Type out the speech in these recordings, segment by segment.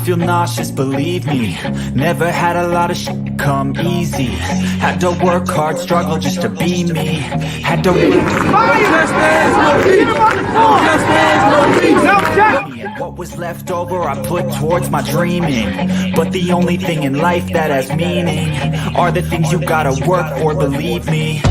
feel nauseous, believe me. Never had a lot of shit come easy. Had to work hard, struggle just to be me. Had to and what was left over I put towards my dreaming. But the only thing in life that has meaning are the things you gotta work for, believe me.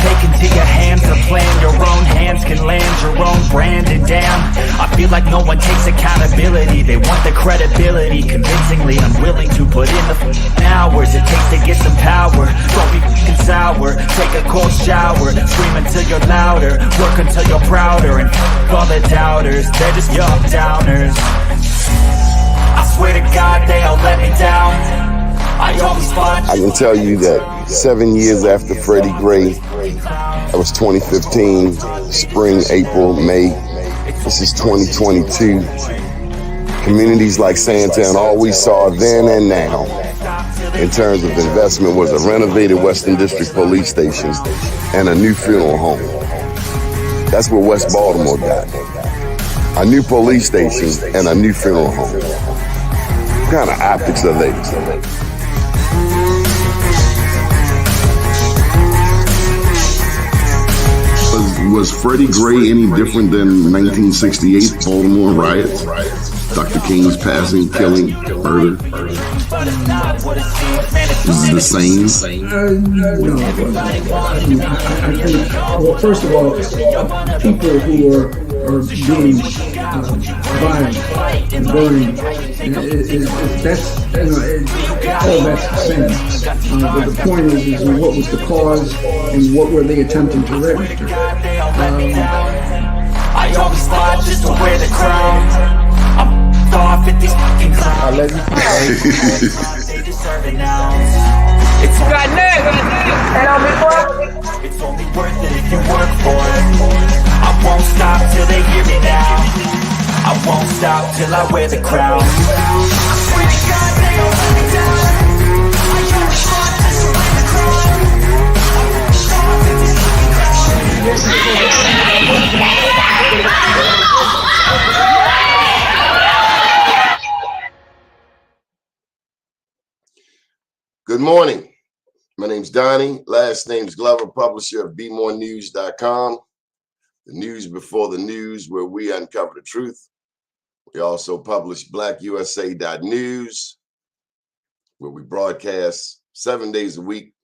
Take into your hands the plan, your own hands can land your own brand. And damn, I feel like no one takes accountability. They want the credibility, convincingly unwilling to put in the hours it takes to get some power. Don't be f***ing sour, take a cold shower. Scream until you're louder, work until you're prouder. And all the doubters, they're just young downers. I swear to God they all let me down. I can tell you that 7 years after Freddie Gray, that was 2015, spring, April, May. This is 2022. Communities like Sandtown, all we saw then and now in terms of investment was a renovated Western District Police Station and a new funeral home. That's what West Baltimore got. A new police station and a new funeral home. What kind of optics are they? Was Freddie Gray any different than 1968 Baltimore riots? Dr. King's passing, killing, murder? Is it the same? No. I think, well, first of all, people who are being violent and burning, that's, all that's the same. But the point is what was the cause and what were they attempting to register? I always lie just to wear the crown. I'm off at these fucking clowns. They deserve it now. It's got it's only worth it if you work for it. I won't stop till they hear me now. I won't stop till I wear the crown. I swear to God they all let me down. I always fought just to wear the crown. I won't stop till these fucking Good morning. My name's Doni. Last name's Glover, publisher of BeMoreNews.com. The news before the news, where we uncover the truth. We also publish BlackUSA.News, where we broadcast 7 days a week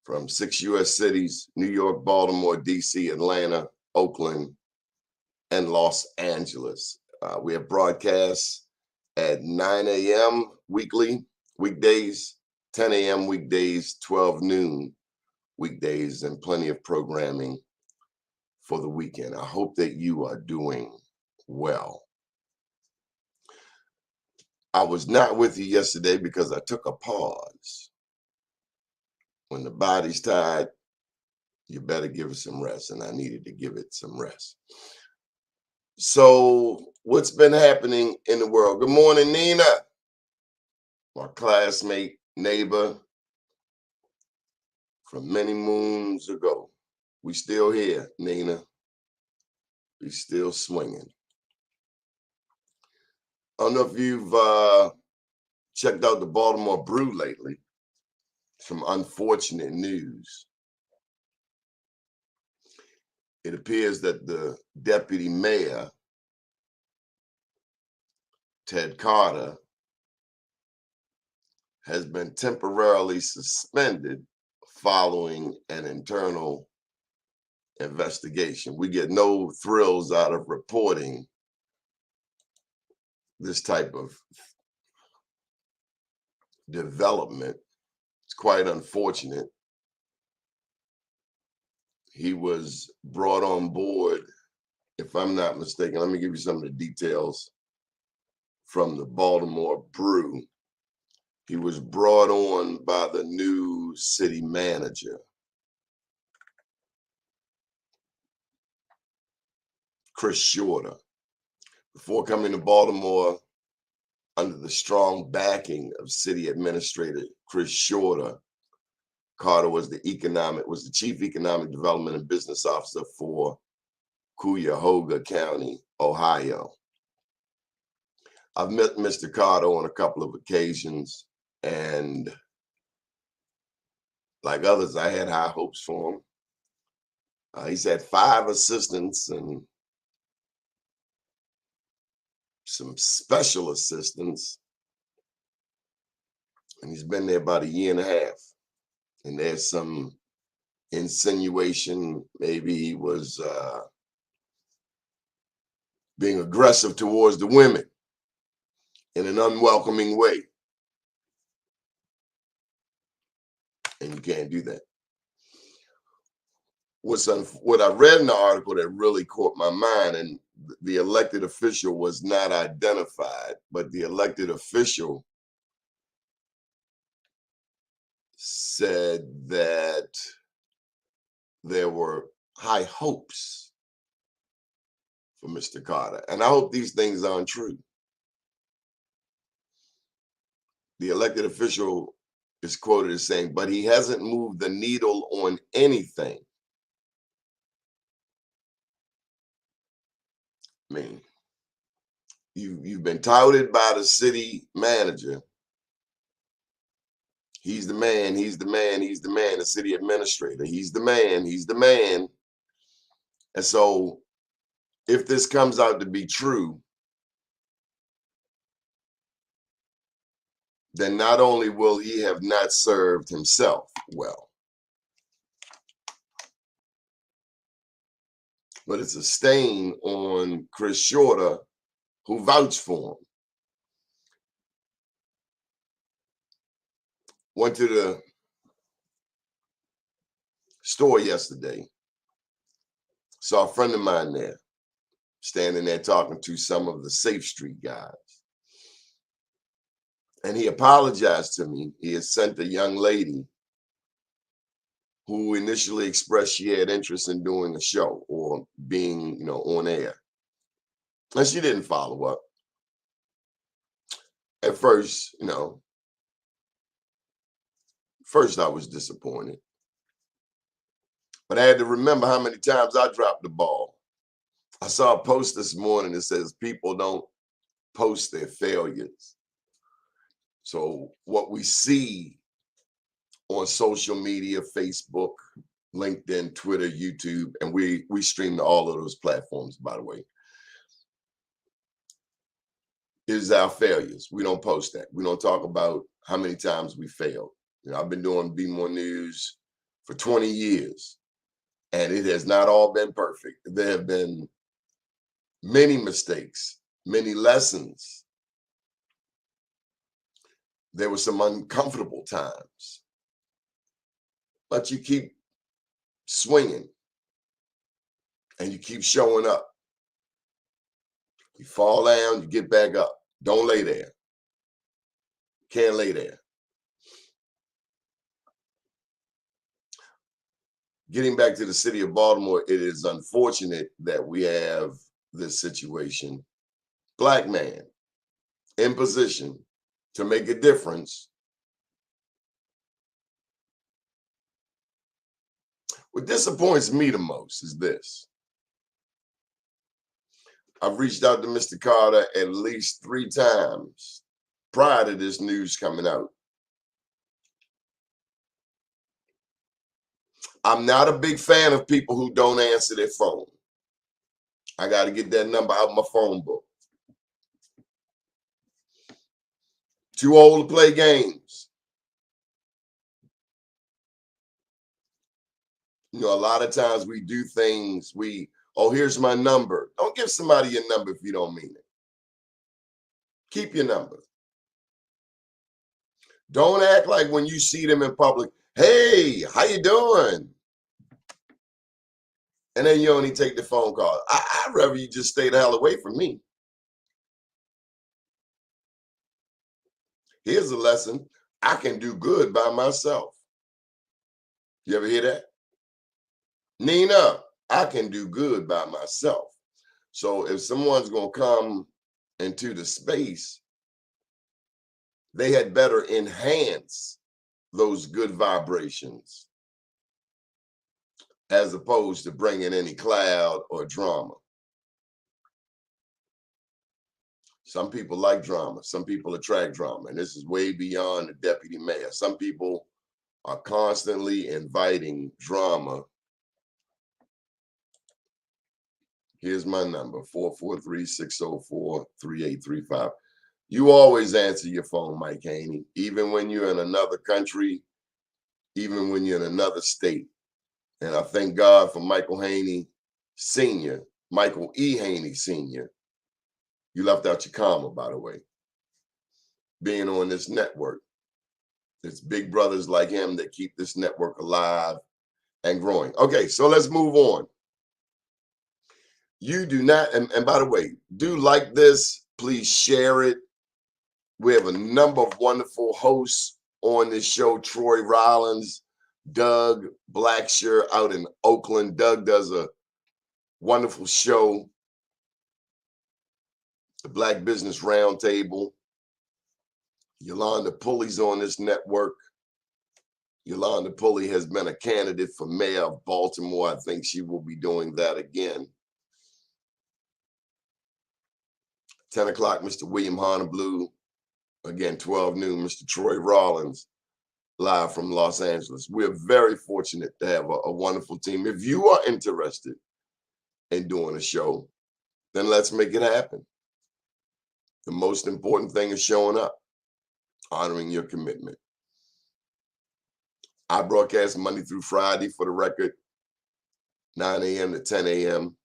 from 6 U.S. cities: New York, Baltimore, D.C., Atlanta, Oakland, and Los Angeles. We have broadcasts at 9 a.m. weekly, weekdays, 10 a.m. weekdays, 12 noon weekdays, and plenty of programming for the weekend. I hope that you are doing well. I was not with you yesterday because I took a pause. When the body's tired, you better give it some rest, and I needed to give it some rest. So what's been happening in the world? Good morning, Nina, my classmate, neighbor from many moons ago. We still here, Nina. We still swinging. I don't know if you've checked out the Baltimore Brew lately. Some unfortunate news. It appears that the deputy mayor, Ted Carter, has been temporarily suspended following an internal investigation. We get no thrills out of reporting this type of development. It's quite unfortunate. He was brought on board, if I'm not mistaken. Let me give you some of the details from the Baltimore Brew. He was brought on by the new city manager, Chris Shorter. Before coming to Baltimore, under the strong backing of city administrator Chris Shorter, Carter was the chief economic development and business officer for Cuyahoga County, Ohio. I've met Mr. Carter on a couple of occasions, and like others, I had high hopes for him. He's had 5 assistants and some special assistants, and he's been there about a year and a half. And there's some insinuation maybe he was being aggressive towards the women in an unwelcoming way. And you can't do that. What I read in the article that really caught my mind, and the elected official was not identified, but the elected official said that there were high hopes for Mr. Carter. And I hope these things aren't true. The elected official is quoted as saying, but he hasn't moved the needle on anything. I mean, you've been touted by the city manager. He's the man, he's the man, he's the man, the city administrator. He's the man, he's the man. And so if this comes out to be true, then not only will he have not served himself well, but it's a stain on Chris Shorter, who vouched for him. Went to the store yesterday, saw a friend of mine there, standing there talking to some of the Safe Street guys. And he apologized to me. He had sent a young lady who initially expressed she had interest in doing a show or being, on air. And she didn't follow up. At first, first I was disappointed. But I had to remember how many times I dropped the ball. I saw a post this morning that says people don't post their failures. So what we see on social media, Facebook, LinkedIn, Twitter, YouTube, and we stream to all of those platforms, by the way, is our failures. We don't post that. We don't talk about how many times we failed. I've been doing Be More News for 20 years, and it has not all been perfect. There have been many mistakes, many lessons. There were some uncomfortable times, but you keep swinging and you keep showing up. You fall down, you get back up. Don't lay there. Can't lay there. Getting back to the city of Baltimore, it is unfortunate that we have this situation. Black man in position to make a difference. What disappoints me the most is this. I've reached out to Mr. Carter at least 3 times prior to this news coming out. I'm not a big fan of people who don't answer their phone. I got to get that number out of my phone book. Too old to play games. A lot of times we do things, here's my number. Don't give somebody your number if you don't mean it. Keep your number. Don't act like when you see them in public, hey, how you doing? And then you only take the phone call. I'd rather you just stay the hell away from me. Here's a lesson. I can do good by myself. You ever hear that? Nina, I can do good by myself. So if someone's going to come into the space, they had better enhance those good vibrations as opposed to bringing any cloud or drama. Some people like drama. Some people attract drama. And this is way beyond the deputy mayor. Some people are constantly inviting drama. Here's my number, 443-604-3835. You always answer your phone, Mike Haney, even when you're in another country, even when you're in another state. And I thank God for Michael Haney Sr., Michael E. Haney Sr. You left out your comma, by the way. Being on this network. It's big brothers like him that keep this network alive and growing. Okay, so let's move on. You do not, and by the way, do like this. Please share it. We have a number of wonderful hosts on this show. Troy Rollins, Doug Blackshear out in Oakland. Doug does a wonderful show, the Black Business Roundtable. Yolanda Pulley's on this network. Yolanda Pulley has been a candidate for mayor of Baltimore. I think she will be doing that again. 10 o'clock, Mr. William Honeyblue. Again, 12 noon, Mr. Troy Rollins, live from Los Angeles. We're very fortunate to have a wonderful team. If you are interested in doing a show, then let's make it happen. The most important thing is showing up, honoring your commitment. I broadcast Monday through Friday, for the record, 9 a.m. to 10 a.m.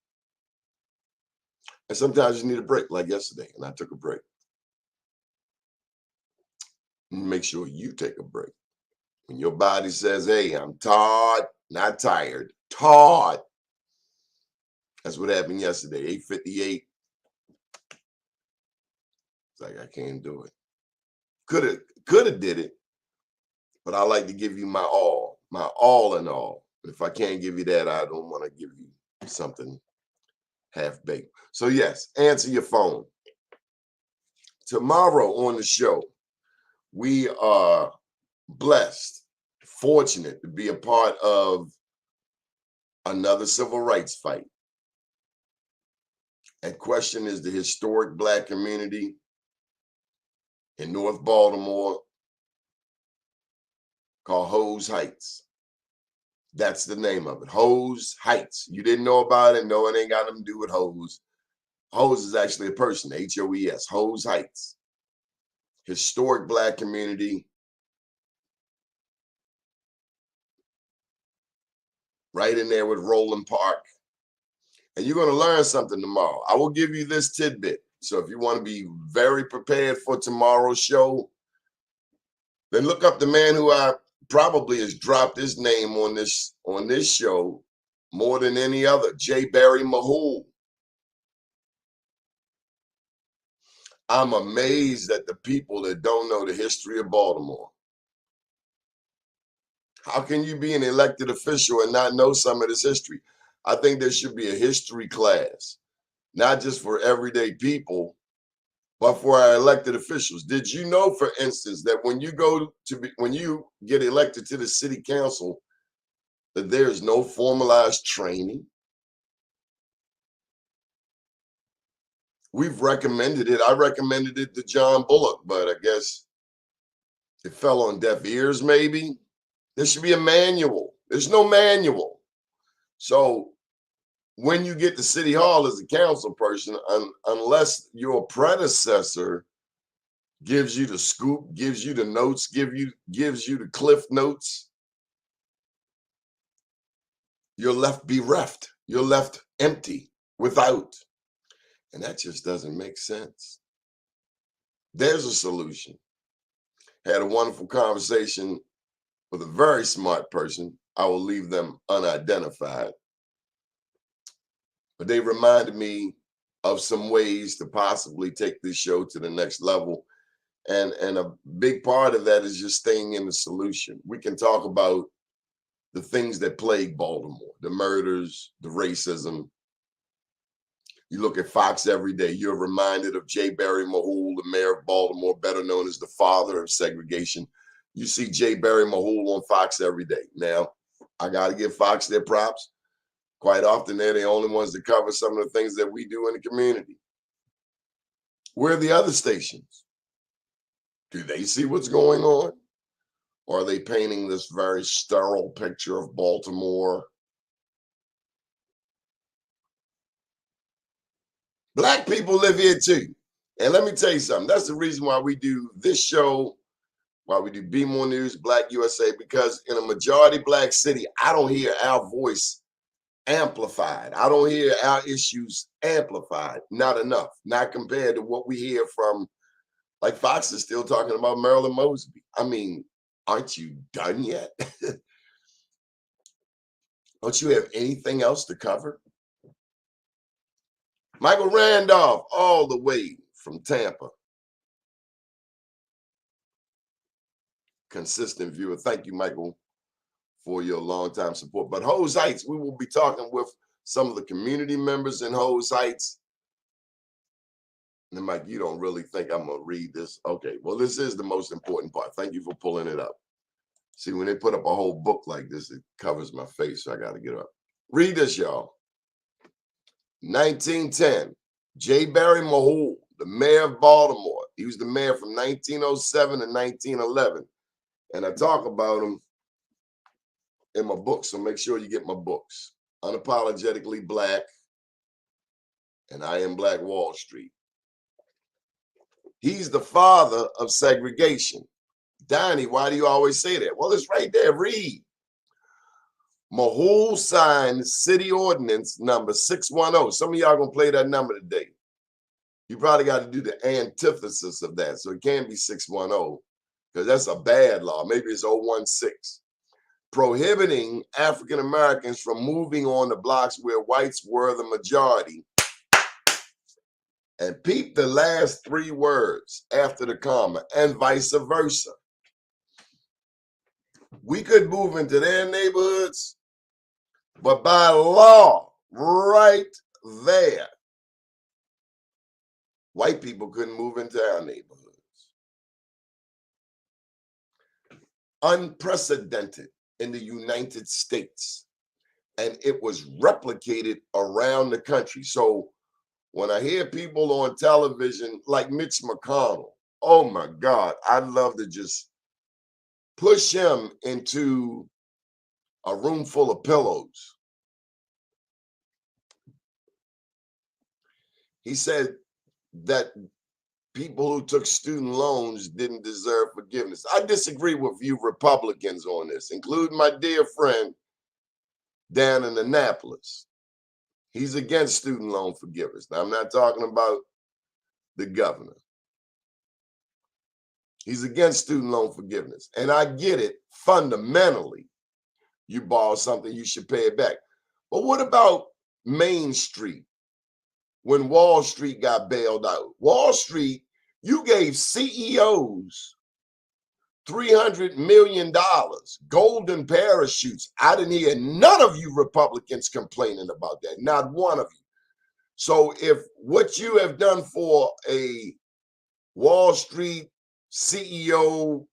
And sometimes you need a break, like yesterday, and I took a break. Make sure you take a break. When your body says, hey, I'm tired, not tired, tired. That's what happened yesterday, 8:58. It's like, I can't do it. Could have did it, but I like to give you my all in all. If I can't give you that, I don't want to give you something half-baked. So yes, answer your phone. Tomorrow on the show, we are blessed, fortunate to be a part of another civil rights fight. That question is the historic Black community in North Baltimore called Hose Heights. That's the name of it, Hose Heights. You didn't know about it? No, it ain't got nothing to do with Hose. Hose is actually a person, H-O-E-S, Hose Heights. Historic Black community. Right in there with Roland Park. And you're going to learn something tomorrow. I will give you this tidbit. So if you want to be very prepared for tomorrow's show, then look up the man who I probably has dropped his name on this show more than any other, J. Barry Mahul. I'm amazed at the people that don't know the history of Baltimore. How can you be an elected official and not know some of this history? I think there should be a history class, not just for everyday people, but for our elected officials. Did you know, for instance, that when you get elected to the city council, that there is no formalized training? We've recommended it. I recommended it to John Bullock, but I guess it fell on deaf ears, maybe. There should be a manual. There's no manual. So when you get to City Hall as a council person, unless your predecessor gives you the scoop, gives you the notes, gives you the cliff notes, you're left bereft. You're left empty, without. And that just doesn't make sense. There's a solution. Had a wonderful conversation with a very smart person. I will leave them unidentified. But they reminded me of some ways to possibly take this show to the next level. And a big part of that is just staying in the solution. We can talk about the things that plague Baltimore, the murders, the racism. You look at Fox every day, you're reminded of J. Barry Mahul, the mayor of Baltimore, better known as the father of segregation. You see J. Barry Mahul on Fox every day. Now, I got to give Fox their props. Quite often, they're the only ones that cover some of the things that we do in the community. Where are the other stations? Do they see what's going on? Or are they painting this very sterile picture of Baltimore? Black people live here too. And let me tell you something. That's the reason why we do this show, why we do Be More News, Black USA, because in a majority Black city, I don't hear our voice amplified. I don't hear our issues amplified. Not enough. Not compared to what we hear from, like Fox is still talking about Marilyn Mosby. I mean, aren't you done yet? Don't you have anything else to cover? Michael Randolph, all the way from Tampa. Consistent viewer. Thank you, Michael, for your longtime support. But Hose Heights, we will be talking with some of the community members in Hose Heights. And Mike, you don't really think I'm going to read this? Okay, well, this is the most important part. Thank you for pulling it up. See, when they put up a whole book like this, it covers my face, so I got to get up. Read this, y'all. 1910, J. Barry Mahul, the mayor of Baltimore. He was the mayor from 1907 to 1911. And I talk about him in my book, so make sure you get my books. Unapologetically Black and I Am Black Wall Street. He's the father of segregation. Donnie, why do you always say that? Well, it's right there. Read. Mahul signed city ordinance number 610. Some of y'all gonna play that number today. You probably got to do the antithesis of that. So it can't be 610 because that's a bad law. Maybe it's 016. Prohibiting African Americans from moving on the blocks where whites were the majority. And peep the last three words after the comma, and vice versa. We could move into their neighborhoods, but by law, right there, white people couldn't move into our neighborhoods. Unprecedented in the United States. And it was replicated around the country. So when I hear people on television like Mitch McConnell, oh my God, I'd love to just push him into a room full of pillows. He said that people who took student loans didn't deserve forgiveness. I disagree with you Republicans on this, including my dear friend down in Annapolis. He's against student loan forgiveness. Now, I'm not talking about the governor. He's against student loan forgiveness. And I get it fundamentally. You borrow something, you should pay it back. But what about Main Street when Wall Street got bailed out? Wall Street, you gave CEOs $300 million, golden parachutes. I didn't hear none of you Republicans complaining about that, not one of you. So if what you have done for a Wall Street CEO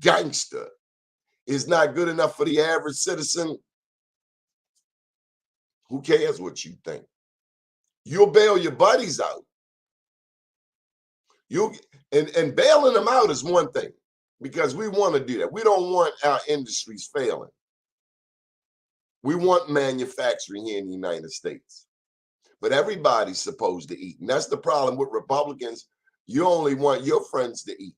gangster is not good enough for the average citizen, who cares what you think? You'll bail your buddies out. And bailing them out is one thing, because we want to do that. We don't want our industries failing. We want manufacturing here in the United States. But everybody's supposed to eat. And that's the problem with Republicans. You only want your friends to eat.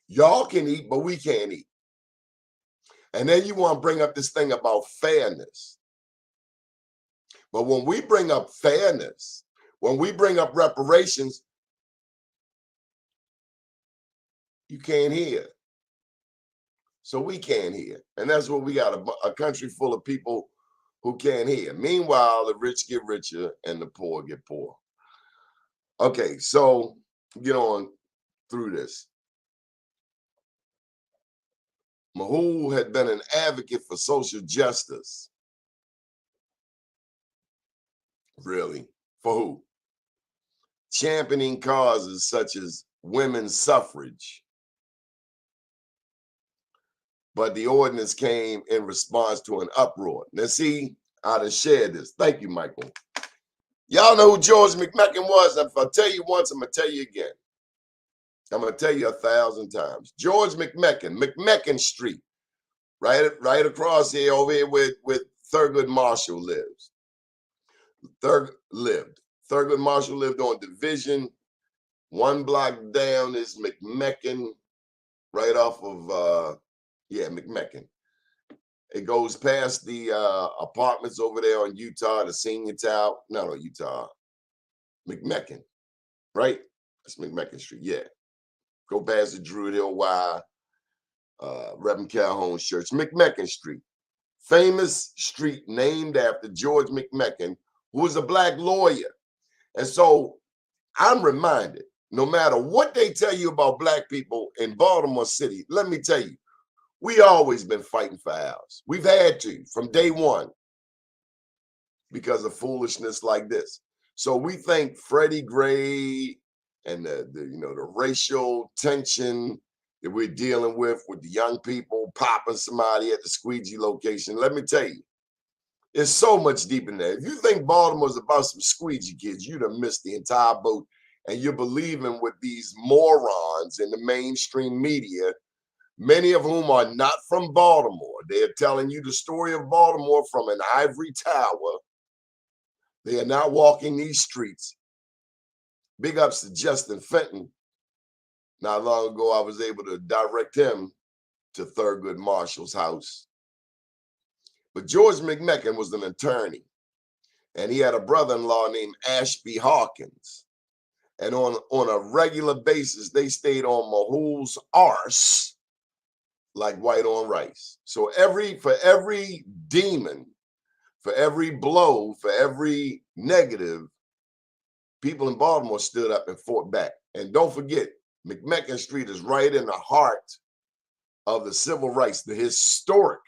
Y'all can eat, but we can't eat. And then you want to bring up this thing about fairness. But when we bring up fairness, when we bring up reparations, you can't hear. So we can't hear. And that's what we got, a country full of people who can't hear. Meanwhile, the rich get richer and the poor get poor. Okay, so get on through this. Mahul had been an advocate for social justice. Really? For who? Championing causes such as women's suffrage. But the ordinance came in response to an uproar. Now see, I'd have shared this. Thank you, Michael. Y'all know who George McMecken was? If I tell you once, I'm going to tell you again. I'm going to tell you 1,000 times. George McMecken, McMecken Street, right across here, over here with Thurgood Marshall lives. Thurgood Marshall lived on Division. 1 block down is McMecken, right off of, McMecken. It goes past the apartments over there on Utah, the senior tower. No, Utah. McMecken, right? That's McMecken Street, yeah. Go past the Druid Hill Y, Reverend Calhoun's church, McMecken Street. Famous street named after George McMecken, who was a black lawyer. And so I'm reminded, no matter what they tell you about black people in Baltimore City, let me tell you, we always been fighting for ours. We've had to from day one because of foolishness like this. So we think Freddie Gray and the racial tension that we're dealing with the young people popping somebody at the squeegee location. Let me tell you, it's so much deeper than that. If you think Baltimore's about some squeegee kids, you'd have missed the entire boat, and you're believing what these morons in the mainstream media, many of whom are not from Baltimore. They're telling you the story of Baltimore from an ivory tower. They are not walking these streets. Big ups to Justin Fenton. Not long ago, I was able to direct him to Thurgood Marshall's house. But George McMecken was an attorney, and he had a brother-in-law named Ashby Hawkins. And on a regular basis, they stayed on Mahul's arse like white on rice. So for every demon, for every blow, for every negative, people in Baltimore stood up and fought back. And don't forget, McMecken Street is right in the heart of the civil rights, the historic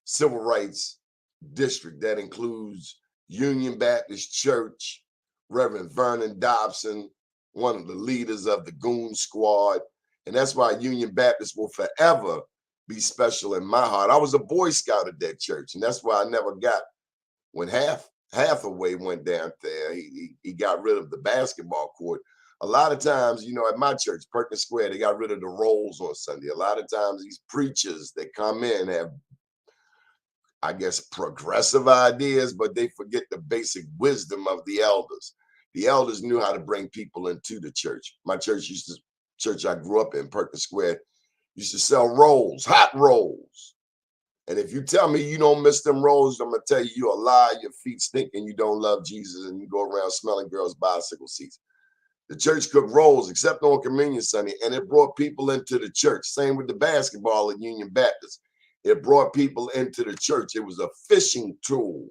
civil rights district that includes Union Baptist Church, Reverend Vernon Dobson, one of the leaders of the Goon Squad. And that's why Union Baptist will forever be special in my heart. I was a Boy Scout at that church, and that's why I never got, when Hathaway went down there, he got rid of the basketball court. A lot of times, at my church, Perkins Square, they got rid of the rolls on Sunday. A lot of times these preachers that come in have, I guess, progressive ideas, but they forget the basic wisdom of the elders. The elders knew how to bring people into the church. My church church I grew up in, Perkins Square, used to sell rolls, hot rolls. And if you tell me you don't miss them rolls, I'm going to tell you you're a lie, your feet stink, and you don't love Jesus, and you go around smelling girls' bicycle seats. The church cooked rolls, except on Communion Sunday, and it brought people into the church. Same with the basketball at Union Baptist. It brought people into the church. It was a fishing tool.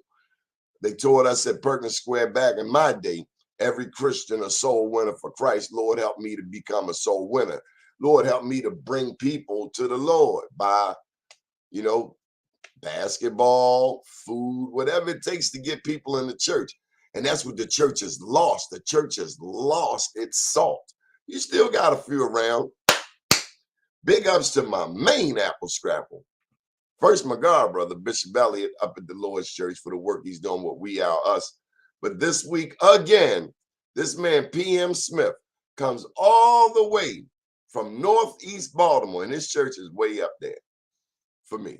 They told us at Perkins Square back in my day, every Christian a soul winner for Christ. Lord, help me to become a soul winner. Lord, help me to bring people to the Lord by, basketball, food, whatever it takes to get people in the church. And that's what the church has lost. The church has lost its salt. You still got a few around. Big ups to my main apple scrapple. First, my God brother, Bishop Elliott, up at the Lord's Church for the work he's doing with We Are Us. But this week, again, this man, P.M. Smith, comes all the way from Northeast Baltimore, and his church is way up there for me.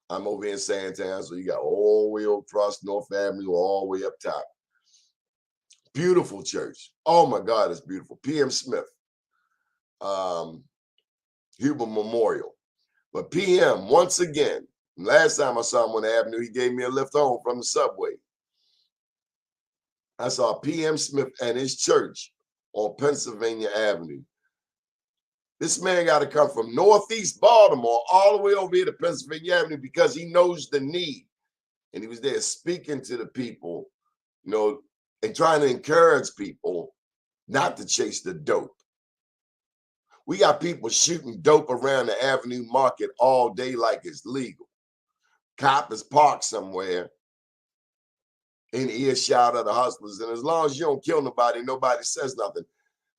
I'm over in Sandtown, so you got all the way across North Avenue, all the way up top. Beautiful church. Oh, my God, it's beautiful. P.M. Smith, Huber Memorial. But P.M., once again, last time I saw him on the avenue, he gave me a lift home from the subway. I saw P.M. Smith and his church on Pennsylvania Avenue. This man got to come from Northeast Baltimore all the way over here to Pennsylvania Avenue because he knows the need. And he was there speaking to the people, and trying to encourage people not to chase the dope. We got people shooting dope around the Avenue Market all day like it's legal. Cop is parked somewhere in earshot of the hustlers. And as long as you don't kill nobody, nobody says nothing.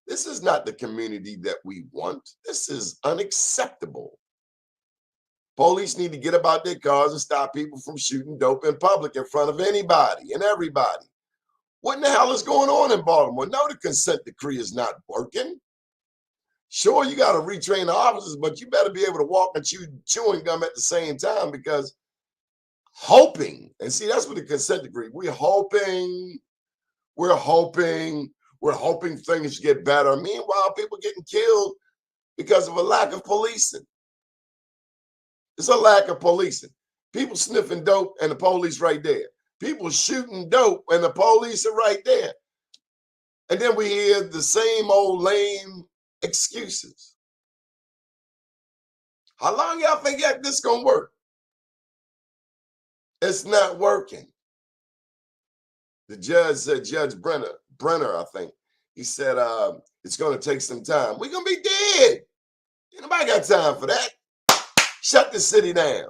This is not the community that we want. This is unacceptable. Police need to get about their cars and stop people from shooting dope in public in front of anybody and everybody. What in the hell is going on in Baltimore? No, the consent decree is not working. Sure, you got to retrain the officers, but you better be able to walk and chew chewing gum at the same time, because hoping, and see, that's what the consent decree, we're hoping things get better. Meanwhile, people getting killed because of a lack of policing. It's a lack of policing. People sniffing dope and the police right there. People shooting dope and the police are right there. And then we hear the same old lame excuses. How long y'all think this gonna work? It's not working. The judge said, Judge Brenner, I think, he said it's gonna take some time. We're gonna be dead. Ain't nobody got time for that. Shut the city down.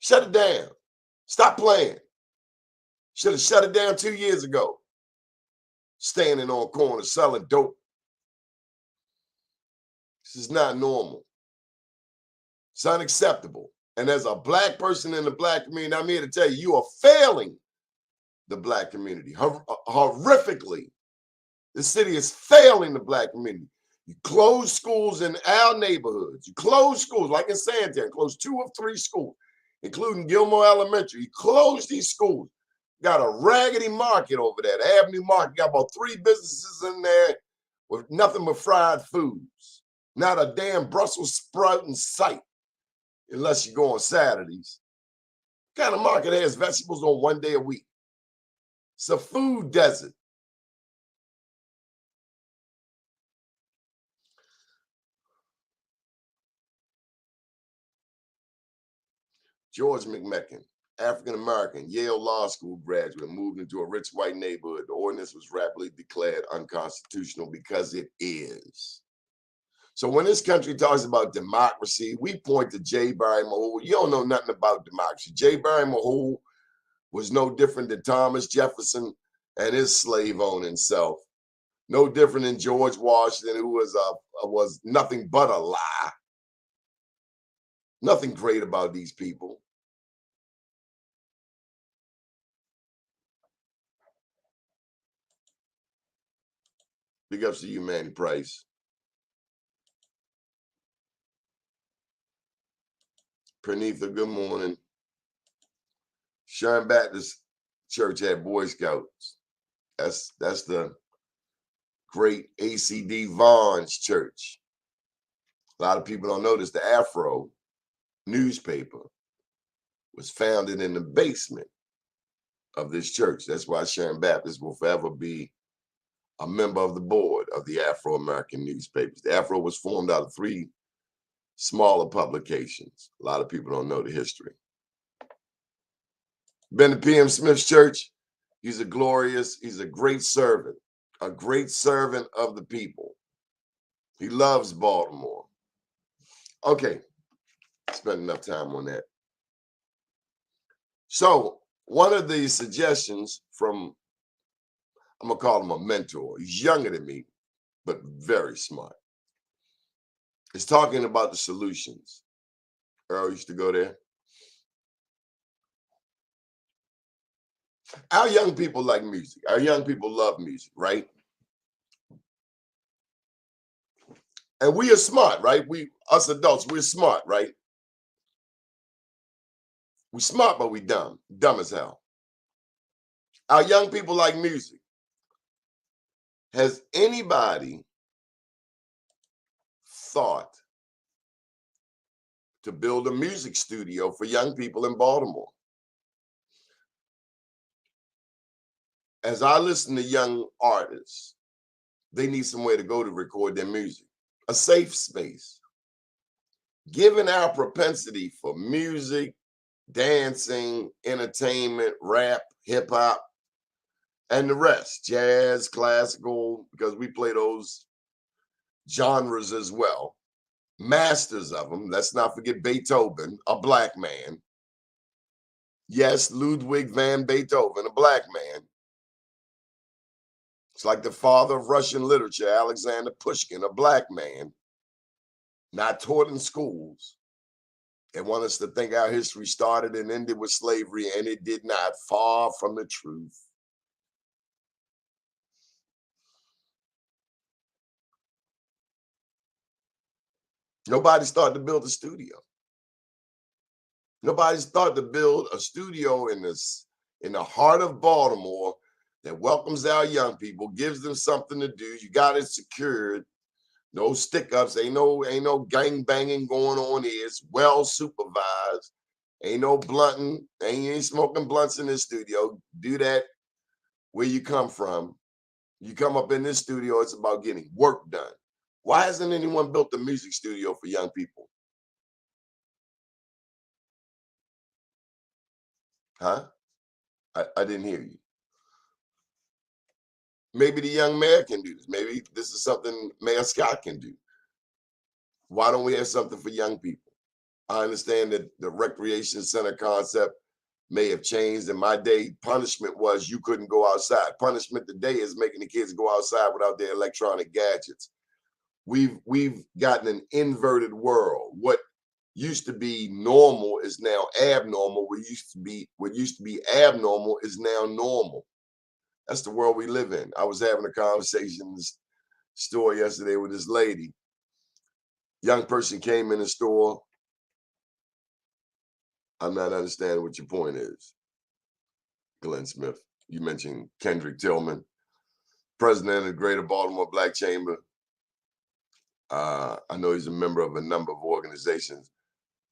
Shut it down. Stop playing. Should have shut it down 2 years ago. Standing on corners selling dope. This is not normal. It's unacceptable. And as a black person in the black community, I'm here to tell you, you are failing the black community horrifically. The city is failing the black community. You close schools in our neighborhoods. You close schools, like in Santan, close 2 of 3 schools, including Gilmore Elementary. You close these schools. Got a raggedy market over there. The Avenue Market got about 3 businesses in there with nothing but fried foods. Not a damn Brussels sprout in sight, unless you go on Saturdays. What kind of market has vegetables on 1 day a week? It's a food desert. George McMecken, African-American, Yale Law School graduate, moved into a rich white neighborhood. The ordinance was rapidly declared unconstitutional because it is. So when this country talks about democracy, we point to J. Barry Mahou. You don't know nothing about democracy. J. Barry Mahou was no different than Thomas Jefferson and his slave-owning self. No different than George Washington, who was nothing but a lie. Nothing great about these people. Big ups to you, Manny Price. Pranitha, good morning. Sharon Baptist Church had Boy Scouts. That's the great ACD Vaughn's church. A lot of people don't know this. The Afro newspaper was founded in the basement of this church. That's why Sharon Baptist will forever be a member of the board of the Afro-American newspapers. The Afro was formed out of 3 smaller publications. A lot of people don't know the history. Been to P.M. Smith's church. He's a great servant of the people. He loves Baltimore. Okay, spent enough time on that. So one of the suggestions from, I'm gonna call him a mentor. He's younger than me, but very smart. It's talking about the solutions. Earl used to go there. Our young people like music. Our young people love music, right? And we are smart, right? Us adults, we're smart, right? We smart, but we dumb. Dumb as hell. Our young people like music. Has anybody thought to build a music studio for young people in Baltimore? As I listen to young artists, they need somewhere to go to record their music, a safe space. Given our propensity for music, dancing, entertainment, rap, hip hop, and the rest, jazz, classical, because we play those genres as well. Masters of them. Let's not forget Beethoven, a black man. Yes, Ludwig van Beethoven, a black man. It's like the father of Russian literature, Alexander Pushkin, a black man, not taught in schools. They want us to think our history started and ended with slavery, and it did not. Far from the truth. Nobody started to build a studio. Nobody started to build a studio in the heart of Baltimore that welcomes our young people, gives them something to do. You got it secured. No stick-ups, ain't no gang banging going on here. It's well supervised. Ain't no blunting, ain't smoking blunts in this studio. Do that where you come from. You come up in this studio, it's about getting work done. Why hasn't anyone built a music studio for young people? Huh? I didn't hear you. Maybe the young mayor can do this. Maybe this is something Mayor Scott can do. Why don't we have something for young people? I understand that the recreation center concept may have changed. In my day, punishment was you couldn't go outside. Punishment today is making the kids go outside without their electronic gadgets. We've gotten an inverted world. What used to be normal is now abnormal. What used to be abnormal is now normal. That's the world we live in. I was having a conversation in this store yesterday with this lady. Young person came in the store. I'm not understanding what your point is, Glenn Smith. You mentioned Kendrick Tillman, president of the Greater Baltimore Black Chamber. I know he's a member of a number of organizations.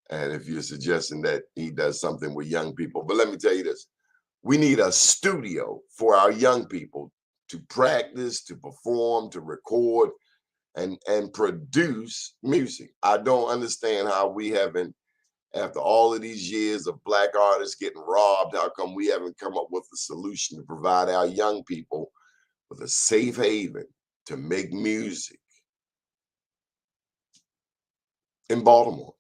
And if you're suggesting that he does something with young people, but let me tell you this. We need a studio for our young people to practice, to perform, to record, and produce music. I don't understand how we haven't, after all of these years of Black artists getting robbed, how come we haven't come up with a solution to provide our young people with a safe haven to make music in Baltimore?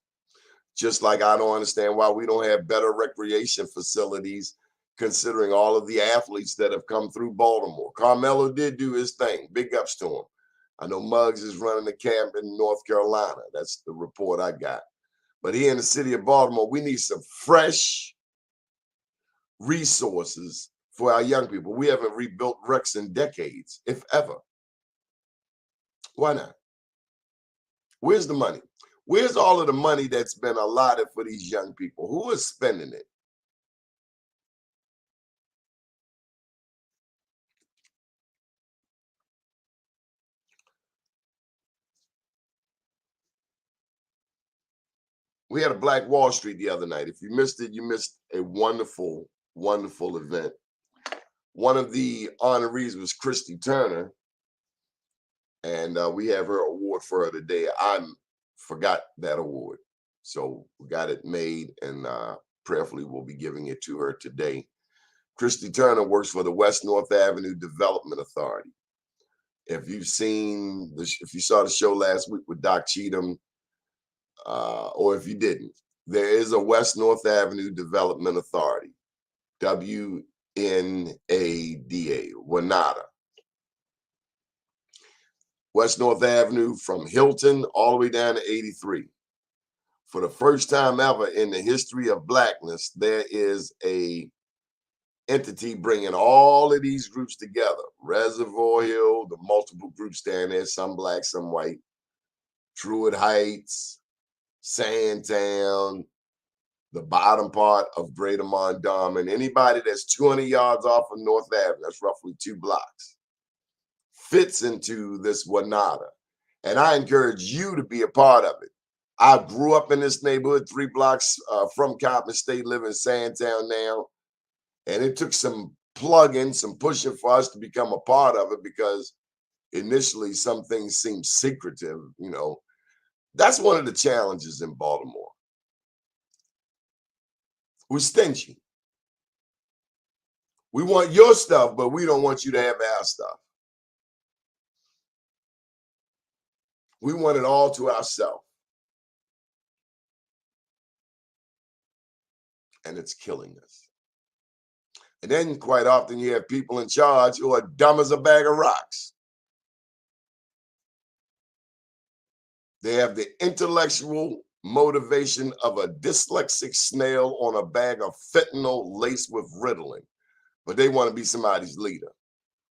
Just like I don't understand why we don't have better recreation facilities, considering all of the athletes that have come through Baltimore. Carmelo did do his thing. Big ups to him. I know Muggs is running a camp in North Carolina. That's the report I got. But here in the city of Baltimore, we need some fresh resources for our young people. We haven't rebuilt Rex in decades, if ever. Why not? Where's the money? Where's all of the money that's been allotted for these young people? Who is spending it? We had a Black Wall Street the other night. If you missed it, you missed a wonderful, wonderful event. One of the honorees was Christy Turner, and we have her award for her today. I forgot that award, so we got it made, and prayerfully we'll be giving it to her today. Christy Turner works for the West North Avenue Development Authority. If you saw the show last week with Doc Cheatham, or if you didn't, there is a West North Avenue Development Authority, WNADA, WNADA. West North Avenue from Hilton all the way down to 83. For the first time ever in the history of Blackness, there is a entity bringing all of these groups together. Reservoir Hill, the multiple groups down there, some Black, some white, Druid Heights, Sandtown, the bottom part of Greater Mondawmin, anybody that's 200 yards off of North Avenue, that's roughly 2 blocks, fits into this WNADA. And I encourage you to be a part of it. I grew up in this neighborhood 3 blocks from Coppin State, live in Sandtown now. And it took some plugging, some pushing for us to become a part of it, because initially some things seemed secretive, you know. That's one of the challenges in Baltimore. We're stingy. We want your stuff, but we don't want you to have our stuff. We want it all to ourselves. And it's killing us. And then quite often you have people in charge who are dumb as a bag of rocks. They have the intellectual motivation of a dyslexic snail on a bag of fentanyl laced with Ritalin, but they want to be somebody's leader.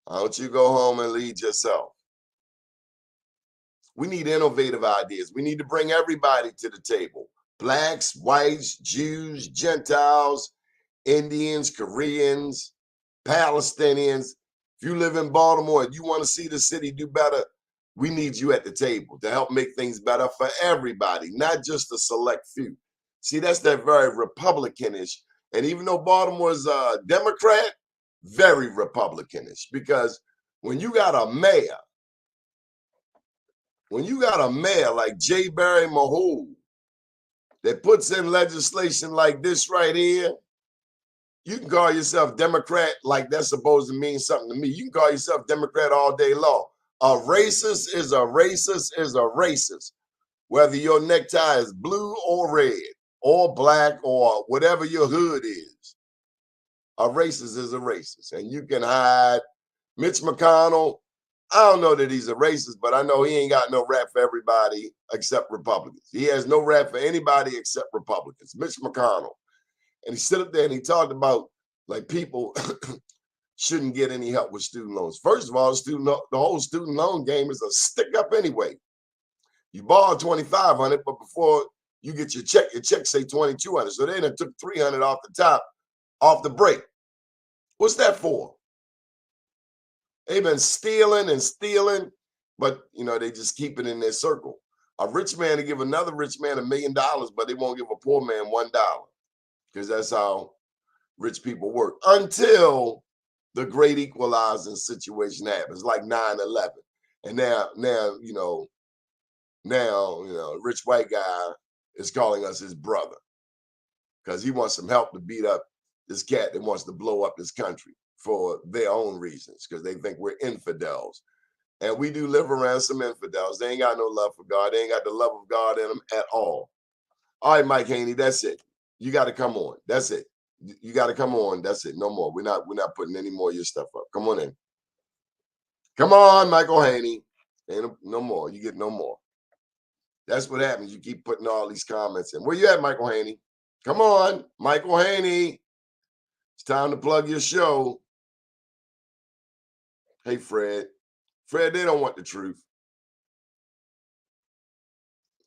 Why don't you go home and lead yourself? We need innovative ideas. We need to bring everybody to the table. Blacks, whites, Jews, Gentiles, Indians, Koreans, Palestinians. If you live in Baltimore and you want to see the city do better, we need you at the table to help make things better for everybody, not just a select few. See, that's that very Republicanish. And even though Baltimore's a Democrat, very Republicanish, because when you got a mayor like J. Barry Mahou that puts in legislation like this right here, you can call yourself Democrat like that's supposed to mean something to me. You can call yourself Democrat all day long. A racist is a racist is a racist, whether your necktie is blue or red or black or whatever your hood is. A racist is a racist. And you can hide Mitch McConnell. I don't know that he's a racist, but I know he ain't got no rap for everybody except Republicans. He has no rap for anybody except Republicans. Mitch McConnell. And he stood up there and he talked about like people shouldn't get any help with student loans. First of all, the whole student loan game is a stick up anyway. You borrow $2,500, but before you get your check say $2,200. So they done took $300 off the top, off the break. What's that for? They've been stealing and stealing, but they just keep it in their circle. A rich man to give another rich man $1 million, but they won't give a poor man $1, because that's how rich people work. Until the great equalizing situation happens, like 9/11. And now, rich white guy is calling us his brother because he wants some help to beat up this cat that wants to blow up this country for their own reasons, because they think we're infidels. And we do live around some infidels. They ain't got no love for God. They ain't got the love of God in them at all. All right, Mike Haney, that's it. You got to come on. That's it. You got to come on. That's it. No more. We're not putting any more of your stuff up. Come on in. Come on, Michael Haney. Ain't no more. You get no more. That's what happens. You keep putting all these comments in. Where you at, Michael Haney? Come on, Michael Haney. It's time to plug your show. Hey, Fred. Fred, they don't want the truth.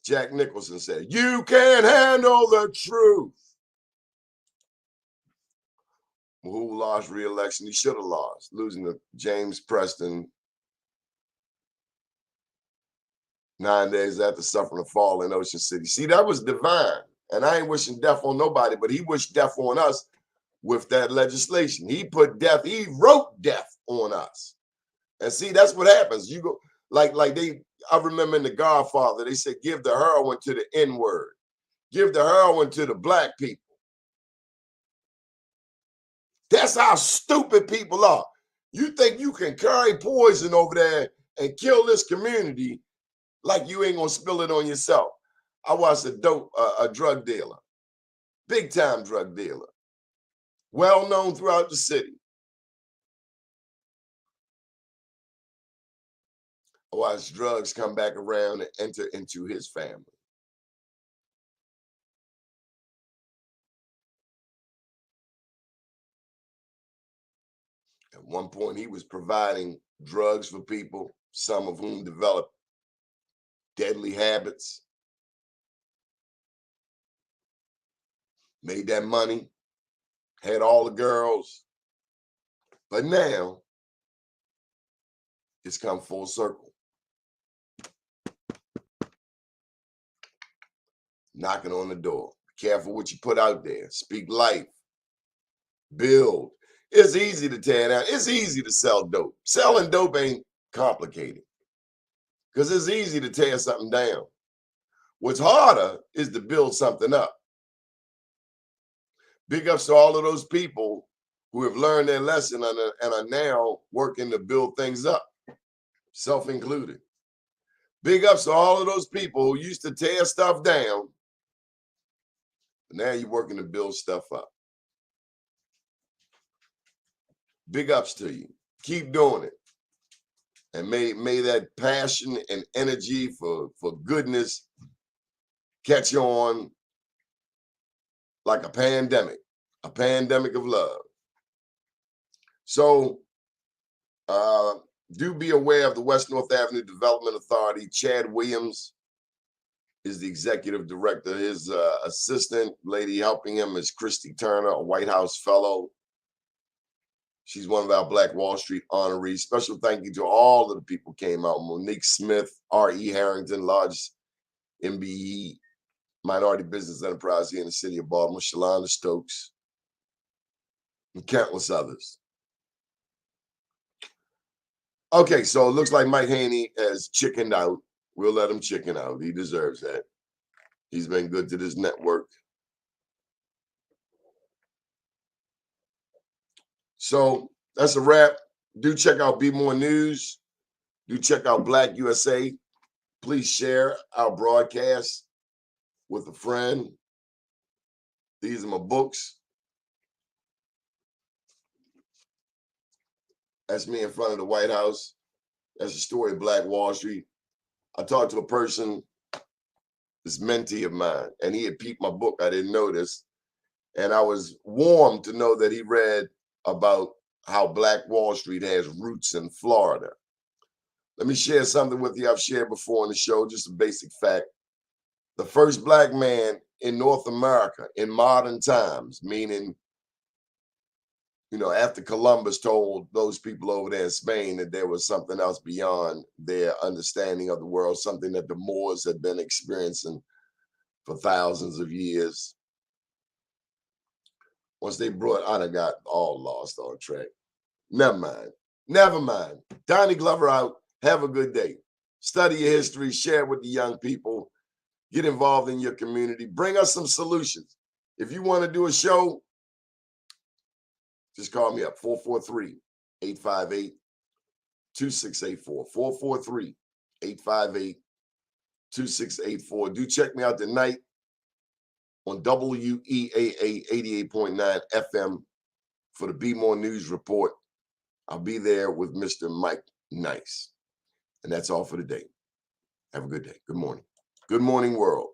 Jack Nicholson said, you can't handle the truth. Who lost re-election? He should have lost, losing to James Preston 9 days after suffering a fall in Ocean City. See, that was divine. And I ain't wishing death on nobody, but he wished death on us with that legislation. He put death, he wrote death on us. And see, that's what happens. You go I remember in The Godfather, they said, give the heroin to the N-word. Give the heroin to the black people. That's how stupid people are. You think you can carry poison over there and kill this community like you ain't gonna spill it on yourself. I watched a drug dealer, big time drug dealer, well known throughout the city. I watched drugs come back around and enter into his family. At one point, he was providing drugs for people, some of whom developed deadly habits, made that money, had all the girls. But now, it's come full circle. Knocking on the door. Be careful what you put out there. Speak life. Build. It's easy to tear down. It's easy to sell dope. Selling dope ain't complicated, because it's easy to tear something down. What's harder is to build something up. Big ups to all of those people who have learned their lesson and are now working to build things up, self-included. Big ups to all of those people who used to tear stuff down, but now you're working to build stuff up. Big ups to you. Keep doing it. And may that passion and energy for goodness catch on like a pandemic of love. So do be aware of the West North Avenue Development Authority. Chad Williams is the executive director. His assistant lady helping him is Christy Turner, a White House fellow. She's one of our Black Wall Street honorees. Special thank you to all of the people who came out. Monique Smith, R.E. Harrington, largest MBE minority business enterprise here in the city of Baltimore, Shalonda Stokes, and countless others. Okay, so it looks like Mike Haney has chickened out. We'll let him chicken out. He deserves that. He's been good to this network. So that's a wrap. Do check out Be More News. Do check out Black USA. Please share our broadcast with a friend. These are my books. That's me in front of the White House. That's the story of Black Wall Street. I talked to a person, this mentee of mine, and he had peeped my book. I didn't know this. And I was warmed to know that he read about how Black Wall Street has roots in Florida. Let me share something with you I've shared before on the show, just a basic fact. The first Black man in North America in modern times, meaning, you know, after Columbus told those people over there in Spain that there was something else beyond their understanding of the world, something that the Moors had been experiencing for thousands of years. Once they brought, I done got all lost on track. Never mind. Never mind. Donnie Glover out. Have a good day. Study your history. Share it with the young people. Get involved in your community. Bring us some solutions. If you want to do a show, just call me up, 443-858-2684. 443-858-2684. Do check me out tonight on WEAA 88.9 FM for the Be More News Report. I'll be there with Mr. Mike Nice. And that's all for today. Have a good day. Good morning. Good morning, world.